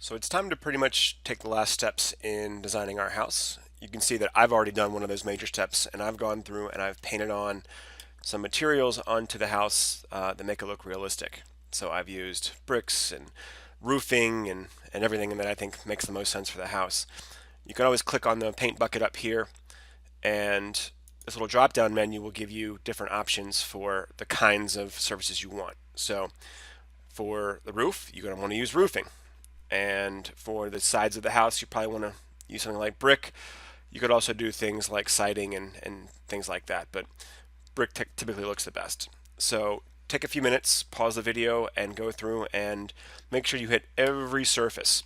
So it's time to pretty much take the last steps in designing our house. You can see that I've already done one of those major steps, and I've gone through and I've painted on some materials onto the house that make it look realistic. So I've used bricks and roofing and everything that I think makes the most sense for the house. You can always click on the paint bucket up here, and this little drop down menu will give you different options for the kinds of surfaces you want. So for the roof, you're going to want to use roofing. And for the sides of the house, you probably want to use something like brick. You could also do things like siding and things like that, but brick typically looks the best. So take a few minutes, pause the video, and go through and make sure you hit every surface.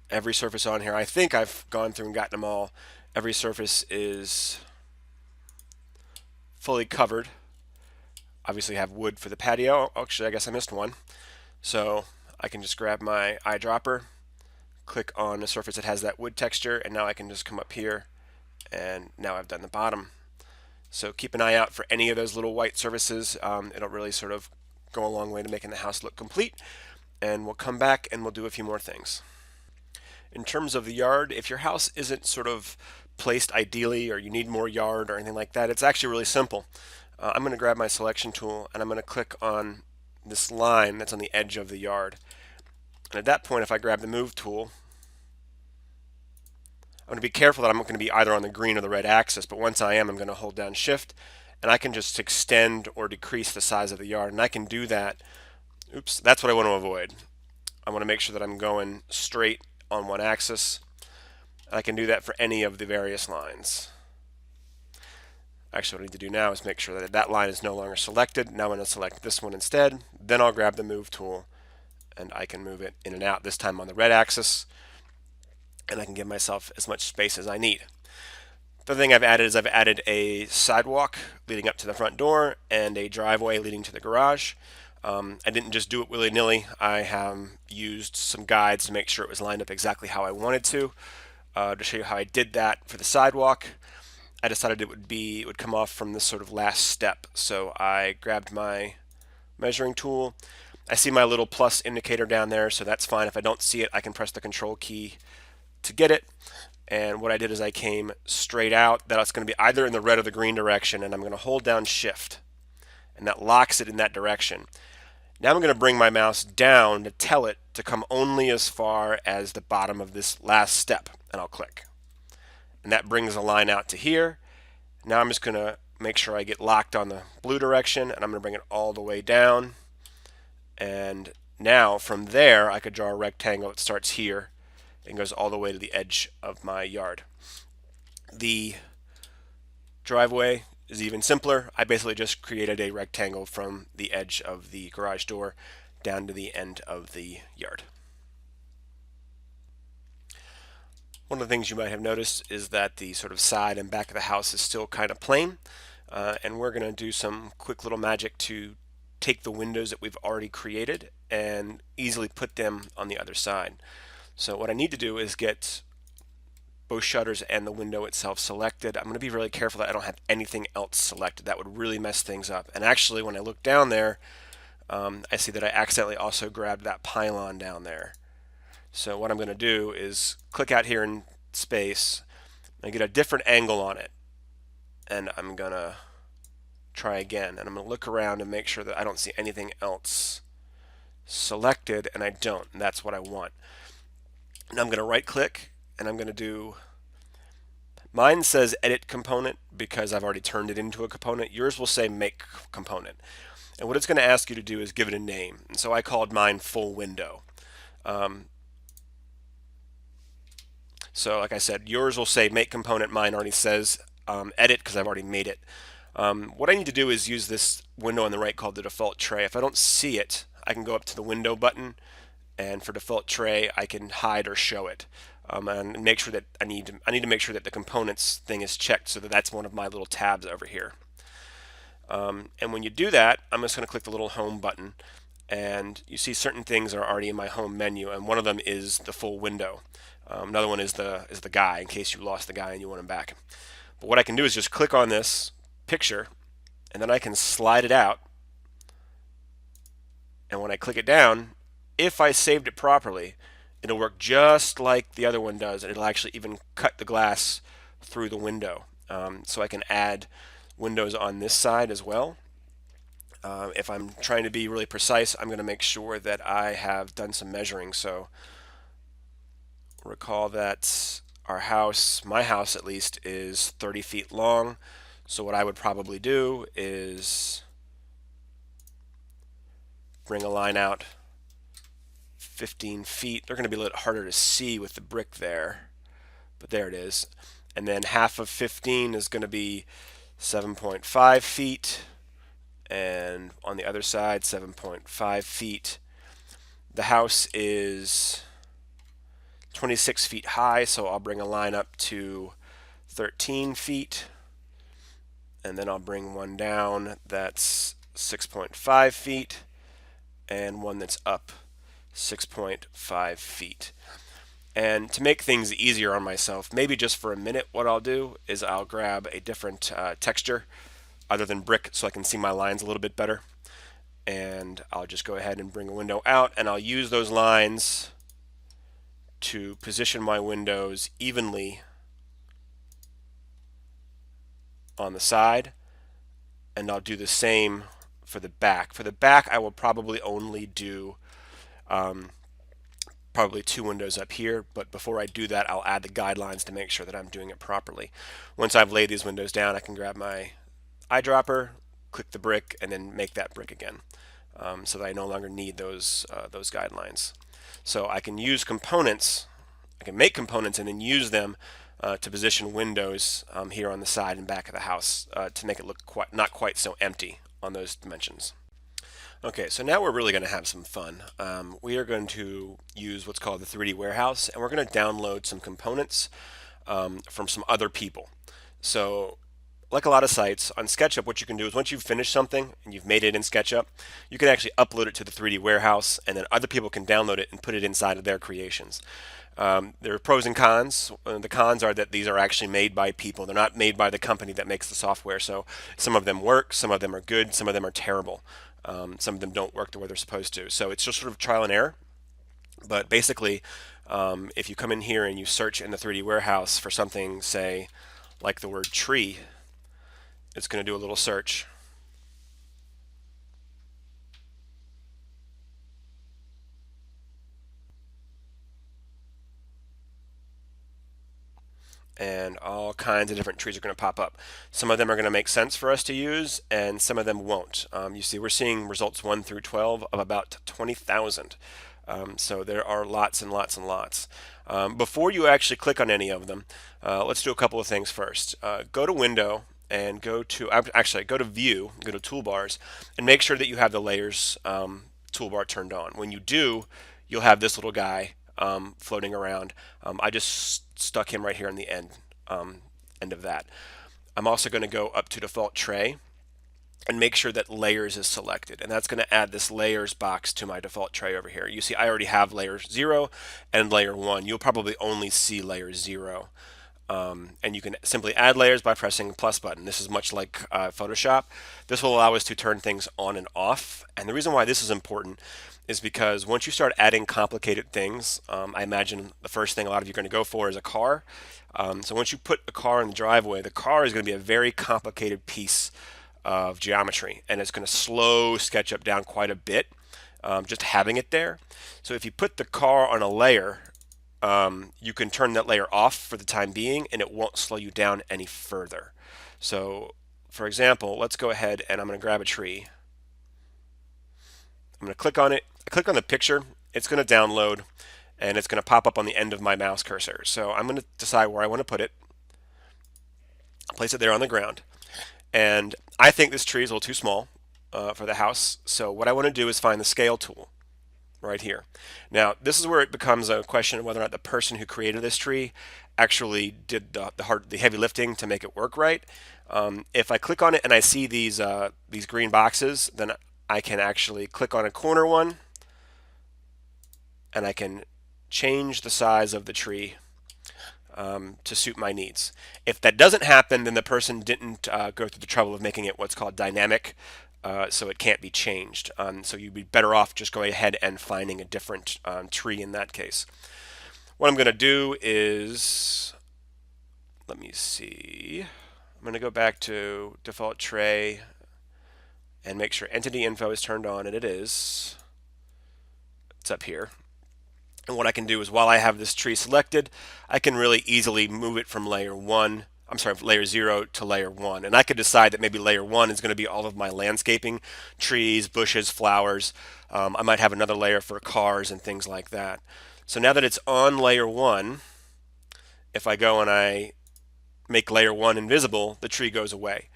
Every surface on here. I think I've gone through and gotten them all. Every surface is fully covered. Obviously, I have wood for the patio. Actually, I guess I missed one. So I can just grab my eyedropper, click on a surface that has that wood texture, and now I can just come up here, and now I've done the bottom. So keep an eye out for any of those little white surfaces. It'll really sort of go a long way to making the house look complete. And we'll come back and we'll do a few more things. In terms of the yard, if your house isn't sort of placed ideally or you need more yard or anything like that, it's actually really simple. I'm going to grab my selection tool and I'm going to click on this line that's on the edge of the yard. And at that point, if I grab the move tool, I'm going to be careful that I'm not going to be either on the green or the red axis, but once I am, I'm going to hold down shift and I can just extend or decrease the size of the yard, and I can do that. Oops, that's what I want to avoid. I want to make sure that I'm going straight on one axis. I can do that for any of the various lines. Actually, what I need to do now is make sure that that line is no longer selected. Now I'm going to select this one instead. Then I'll grab the move tool and I can move it in and out, this time on the red axis, and I can give myself as much space as I need. The other thing I've added is I've added a sidewalk leading up to the front door and a driveway leading to the garage. I didn't just do it willy-nilly. I have used some guides to make sure it was lined up exactly how I wanted to show you how I did that for the sidewalk. I decided it would come off from this sort of last step. So I grabbed my measuring tool. I see my little plus indicator down there, so that's fine. If I don't see it, I can press the control key to get it. And what I did is I came straight out. That's going to be either in the red or the green direction, and I'm going to hold down shift, and that locks it in that direction. Now I'm going to bring my mouse down to tell it to come only as far as the bottom of this last step, and I'll click. And that brings a line out to here. Now I'm just going to make sure I get locked on the blue direction, and I'm going to bring it all the way down. And now from there I could draw a rectangle that starts here and goes all the way to the edge of my yard. The driveway is even simpler. I basically just created a rectangle from the edge of the garage door down to the end of the yard. One of the things you might have noticed is that the sort of side and back of the house is still kind of plain, and we're going to do some quick little magic to take the windows that we've already created and easily put them on the other side. So what I need to do is get both shutters and the window itself selected. I'm going to be really careful that I don't have anything else selected. That would really mess things up. And actually, when I look down there, I see that I accidentally also grabbed that pylon down there. So what I'm going to do is click out here in space and get a different angle on it. And I'm going to try again. And I'm going to look around and make sure that I don't see anything else selected, and I don't. And that's what I want. Now I'm going to right click and I'm going to do, mine says edit component because I've already turned it into a component. Yours will say make component. And what it's going to ask you to do is give it a name. And so I called mine full window. So like I said, yours will say make component. Mine already says edit because I've already made it. What I need to do is use this window on the right called the default tray. If I don't see it, I can go up to the window button, and for default tray I can hide or show it, and make sure that I need to make sure that the components thing is checked, so that that's one of my little tabs over here. And when you do that, I'm just going to click the little home button, and you see certain things are already in my home menu, and one of them is the full window. Another one is the guy, in case you lost the guy and you want him back. But what I can do is just click on this picture, and then I can slide it out, and when I click it down, if I saved it properly, it'll work just like the other one does, and it'll actually even cut the glass through the window. So I can add windows on this side as well. If I'm trying to be really precise, I'm going to make sure that I have done some measuring. So recall that our house, my house at least, is 30 feet long. So what I would probably do is bring a line out 15 feet. They're going to be a little harder to see with the brick there, but there it is. And then half of 15 is going to be 7.5 feet, and on the other side 7.5 feet. The house is 26 feet high, so I'll bring a line up to 13 feet, and then I'll bring one down that's 6.5 feet, and one that's up 6.5 feet. And to make things easier on myself, maybe just for a minute, what I'll do is I'll grab a different texture other than brick so I can see my lines a little bit better. And I'll just go ahead and bring a window out, and I'll use those lines to position my windows evenly on the side. And I'll do the same for the back. For the back, I will probably only do probably 2 windows up here, but before I do that, I'll add the guidelines to make sure that I'm doing it properly. Once I've laid these windows down, I can grab my eyedropper, click the brick, and then make that brick again, so that I no longer need those guidelines. So I can use components, I can make components and then use them to position windows here on the side and back of the house to make it look not quite so empty on those dimensions. Okay, so now we're really going to have some fun. We are going to use what's called the 3D warehouse, and we're going to download some components from some other people. So like a lot of sites, on SketchUp, what you can do is once you've finished something and you've made it in SketchUp, you can actually upload it to the 3D warehouse, and then other people can download it and put it inside of their creations. There are pros and cons. The cons are that these are actually made by people. They're not made by the company that makes the software. So some of them work, some of them are good, some of them are terrible. Some of them don't work the way they're supposed to. So it's just sort of trial and error. But basically, if you come in here and you search in the 3D warehouse for something, say, like the word tree, it's going to do a little search. And all kinds of different trees are going to pop up. Some of them are going to make sense for us to use, and some of them won't. You see, we're seeing results 1 through 12 of about 20,000. So there are lots and lots and lots. Before you actually click on any of them, let's do a couple of things first. Go to Window and go to View, go to Toolbars, and make sure that you have the Layers toolbar turned on. When you do, you'll have this little guy floating around. I just stuck him right here in the end of that. I'm also going to go up to Default Tray and make sure that Layers is selected, and that's going to add this Layers box to my default tray over here. You see I already have Layer 0 and Layer 1. You'll probably only see Layer 0. And you can simply add layers by pressing the plus button. This is much like Photoshop. This will allow us to turn things on and off. And the reason why this is important is because once you start adding complicated things, I imagine the first thing a lot of you are going to go for is a car. So once you put a car in the driveway, the car is going to be a very complicated piece of geometry, and it's going to slow SketchUp down quite a bit, just having it there. So if you put the car on a layer, you can turn that layer off for the time being, and it won't slow you down any further. So for example, let's go ahead and I'm going to grab a tree. I'm going to click on it. I click on the picture. It's going to download, and it's going to pop up on the end of my mouse cursor. So I'm going to decide where I want to put it. Place it there on the ground. And I think this tree is a little too small for the house. So what I want to do is find the scale tool right here. Now, this is where it becomes a question of whether or not the person who created this tree actually did the heavy lifting to make it work right. If I click on it and I see these green boxes, then I can actually click on a corner one, and I can change the size of the tree to suit my needs. If that doesn't happen, then the person didn't go through the trouble of making it what's called dynamic. so it can't be changed. So you'd be better off just going ahead and finding a different tree in that case. What I'm going to do is, let me see, I'm going to go back to default tray and make sure entity info is turned on, and it is. It's up here. And what I can do is, while I have this tree selected, I can really easily move it from layer 0 to layer 1. And I could decide that maybe layer 1 is going to be all of my landscaping, trees, bushes, flowers. I might have another layer for cars and things like that. So now that it's on layer 1, if I go and I make layer 1 invisible, the tree goes away.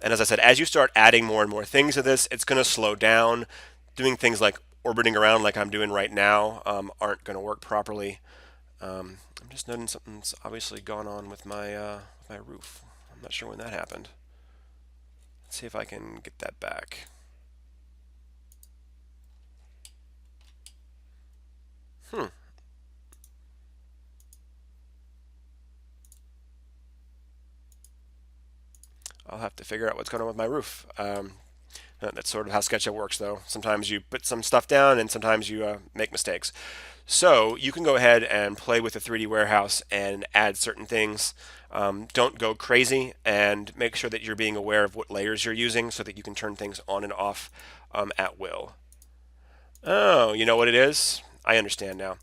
And as I said, as you start adding more and more things to this, it's going to slow down. Doing things like orbiting around like I'm doing right now aren't going to work properly. I'm just noting something's obviously gone on with my roof. I'm not sure when that happened. Let's see if I can get that back. I'll have to figure out what's going on with my roof. That's sort of how SketchUp works, though. Sometimes you put some stuff down, and sometimes you make mistakes. So you can go ahead and play with the 3D warehouse and add certain things. Don't go crazy, and make sure that you're being aware of what layers you're using so that you can turn things on and off at will. Oh, you know what it is? I understand now.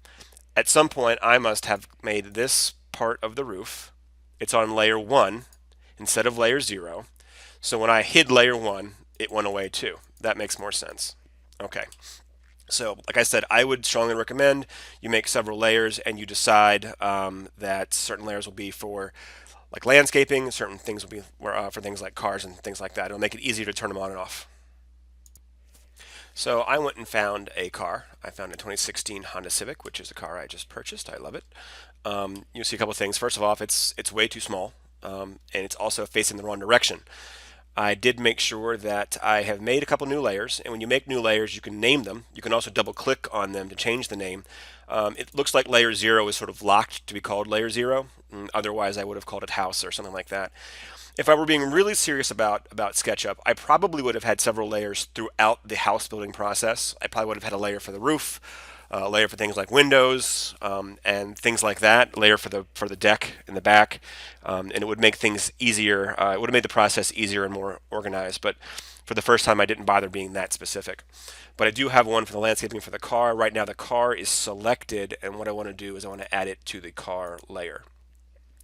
At some point, I must have made this part of the roof. It's on layer 1 instead of layer 0. So when I hid layer 1, it went away too. That makes more sense. Okay. So, like I said, I would strongly recommend you make several layers and you decide that certain layers will be for like landscaping, certain things will be for things like cars and things like that. It'll make it easier to turn them on and off. So I went and found a car. I found a 2016 Honda Civic, which is a car I just purchased. I love it. You'll see a couple of things. First of all, it's way too small, and it's also facing the wrong direction. I did make sure that I have made a couple new layers, and when you make new layers, you can name them. You can also double click on them to change the name. It looks like layer 0 is sort of locked to be called layer 0. Otherwise, I would have called it house or something like that. If I were being really serious about SketchUp, I probably would have had several layers throughout the house building process. I probably would have had a layer for the roof, a layer for things like windows and things like that, a layer for the deck in the back, and it would make things easier. It would have made the process easier and more organized. But for the first time, I didn't bother being that specific. But I do have one for the landscaping for the car. Right now, the car is selected, and what I want to do is I want to add it to the car layer.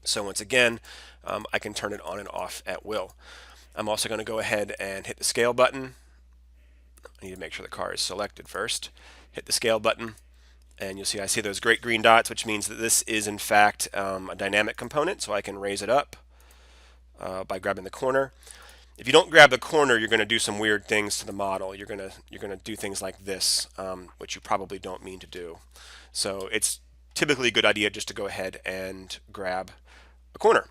So once again, I can turn it on and off at will. I'm also going to go ahead and hit the scale button. I need to make sure the car is selected first. Hit the scale button, and you'll see I see those great green dots, which means that this is in fact a dynamic component, so I can raise it up by grabbing the corner. If you don't grab the corner, you're going to do some weird things to the model. You're going to do things like this, which you probably don't mean to do. So it's typically a good idea just to go ahead and grab a corner.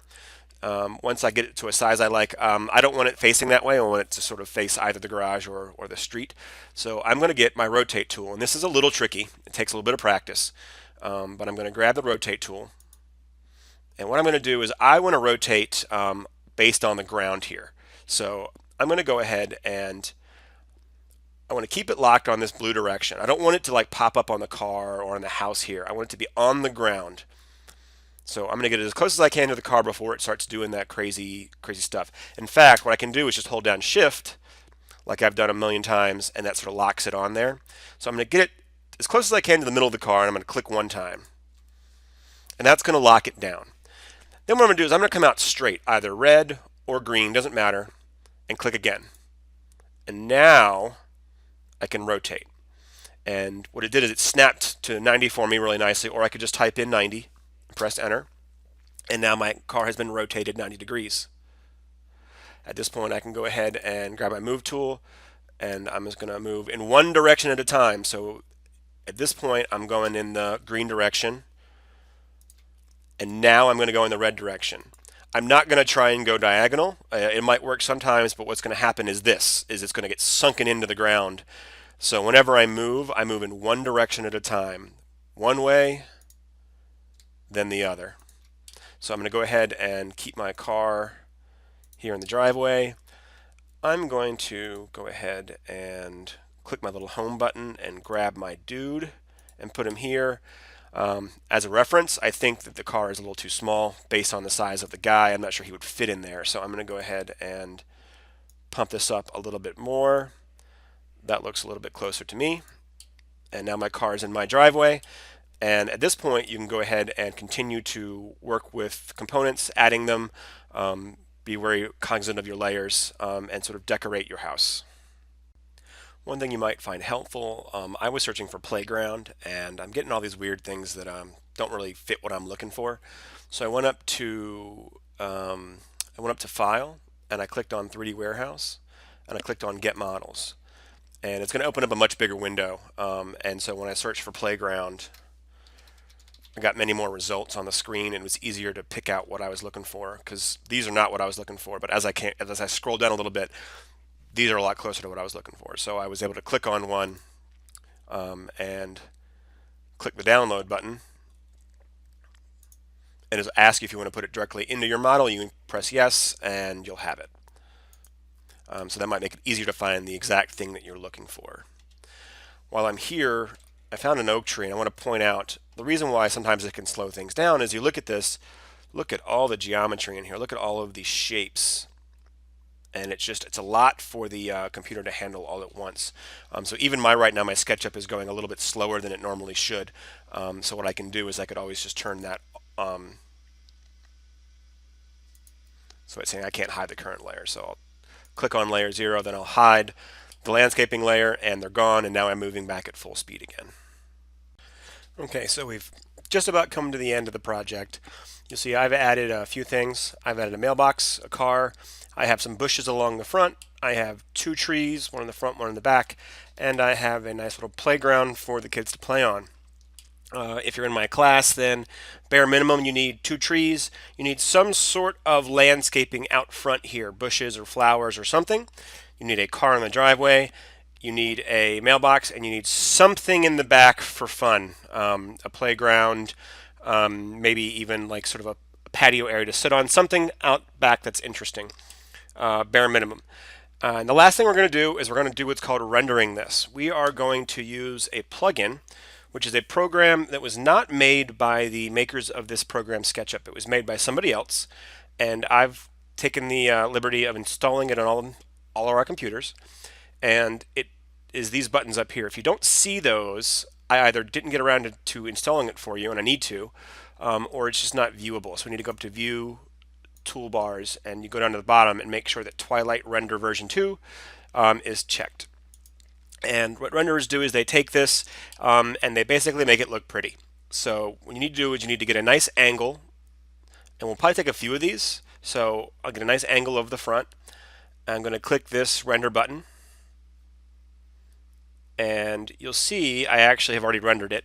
Once I get it to a size I like, I don't want it facing that way. I want it to sort of face either the garage or the street. So I'm going to get my rotate tool, and this is a little tricky. It takes a little bit of practice, but I'm going to grab the rotate tool. And what I'm going to do is I want to rotate based on the ground here. So I'm going to go ahead and I want to keep it locked on this blue direction. I don't want it to like pop up on the car or on the house here. I want it to be on the ground. So I'm going to get it as close as I can to the car before it starts doing that crazy stuff. In fact, what I can do is just hold down Shift, like I've done a million times, and that sort of locks it on there. So I'm going to get it as close as I can to the middle of the car, and I'm going to click one time. And that's going to lock it down. Then what I'm going to do is I'm going to come out straight, either red or green, doesn't matter, and click again. And now I can rotate. And what it did is it snapped to 90 for me really nicely, or I could just type in 90. Press enter, and now my car has been rotated 90 degrees. At this point, I can go ahead and grab my move tool, and I'm just going to move in one direction at a time. So at this point, I'm going in the green direction, and now I'm going to go in the red direction. I'm not going to try and go diagonal. It might work sometimes, but what's going to happen is it's going to get sunken into the ground. So whenever I move in one direction at a time. One way, then the other. So I'm going to go ahead and keep my car here in the driveway. I'm going to go ahead and click my little home button and grab my dude and put him here. As a reference, I think that the car is a little too small based on the size of the guy. I'm not sure he would fit in there, so I'm going to go ahead and pump this up a little bit more. That looks a little bit closer to me. And now my car is in my driveway. And at this point, you can go ahead and continue to work with components, adding them, be very cognizant of your layers, and sort of decorate your house. One thing you might find helpful, I was searching for playground, and I'm getting all these weird things that don't really fit what I'm looking for. So I went up to File, and I clicked on 3D Warehouse, and I clicked on Get Models, and it's going to open up a much bigger window. And so when I searched for playground, I got many more results on the screen, and it was easier to pick out what I was looking for, because these are not what I was looking for. But as I scroll down a little bit, these are a lot closer to what I was looking for. So I was able to click on one and click the download button, and it'll ask you if you want to put it directly into your model. You can press yes, and you'll have it. So that might make it easier to find the exact thing that you're looking for. While I'm here, I found an oak tree, and I want to point out the reason why sometimes it can slow things down is you look at this, look at all the geometry in here, look at all of these shapes, and it's a lot for the computer to handle all at once. So even right now my SketchUp is going a little bit slower than it normally should. So what I can do is I could always just turn that. So it's saying I can't hide the current layer, so I'll click on layer 0, then I'll hide the landscaping layer, and they're gone, and now I'm moving back at full speed again. Okay, so we've just about come to the end of the project. You'll see I've added a few things. I've added a mailbox, a car. I have some bushes along the front. I have 2 trees, one in the front, one in the back, and I have a nice little playground for the kids to play on. If you're in my class, then bare minimum you need 2 trees. You need some sort of landscaping out front here, bushes or flowers or something. You need a car in the driveway. You need a mailbox, and you need something in the back for fun, a playground, maybe even like sort of a patio area to sit on, something out back that's interesting, bare minimum. And the last thing we're going to do is we're going to do what's called rendering this. We are going to use a plugin, which is a program that was not made by the makers of this program, SketchUp. It was made by somebody else, and I've taken the liberty of installing it on all of our computers. And it is these buttons up here. If you don't see those, I either didn't get around to installing it for you, and I need to, or it's just not viewable. So we need to go up to View, Toolbars, and you go down to the bottom and make sure that Twilight Render version 2 is checked. And what renderers do is they take this and they basically make it look pretty. So what you need to do is you need to get a nice angle, and we'll probably take a few of these. So I'll get a nice angle of the front. I'm going to click this render button, and you'll see I actually have already rendered it,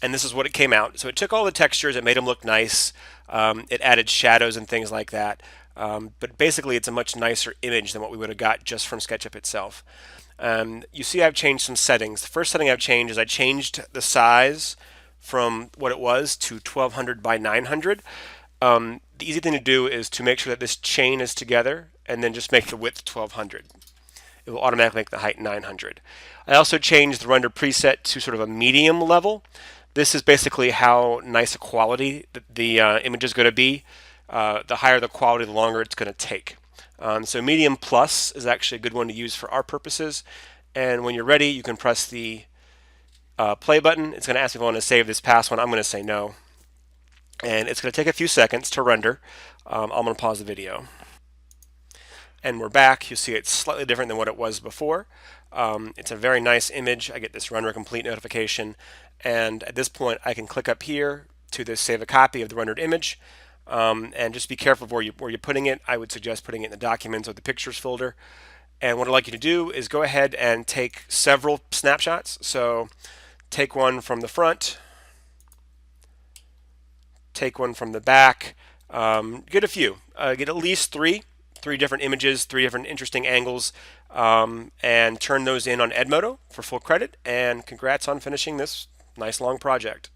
and this is what it came out. So it took all the textures, it made them look nice, it added shadows and things like that, but basically it's a much nicer image than what we would have got just from SketchUp itself. You see I've changed some settings. The first setting I've changed is I changed the size from what it was to 1200 by 900. The easy thing to do is to make sure that this chain is together and then just make the width 1200. It will automatically make the height 900. I also changed the render preset to sort of a medium level. This is basically how nice a quality the image is going to be. The higher the quality, the longer it's going to take. So medium plus is actually a good one to use for our purposes. And when you're ready, you can press the play button. It's going to ask if I want to save this past one. I'm going to say no. And it's going to take a few seconds to render. I'm going to pause the video. And we're back. You see it's slightly different than what it was before. It's a very nice image. I get this render complete notification. And at this point, I can click up here to this save a copy of the rendered image. And just be careful of where you're putting it. I would suggest putting it in the Documents or the Pictures folder. And what I'd like you to do is go ahead and take several snapshots. So take one from the front, take one from the back, get a few, get at least three different images, 3 different interesting angles, and turn those in on Edmodo for full credit. And congrats on finishing this nice long project.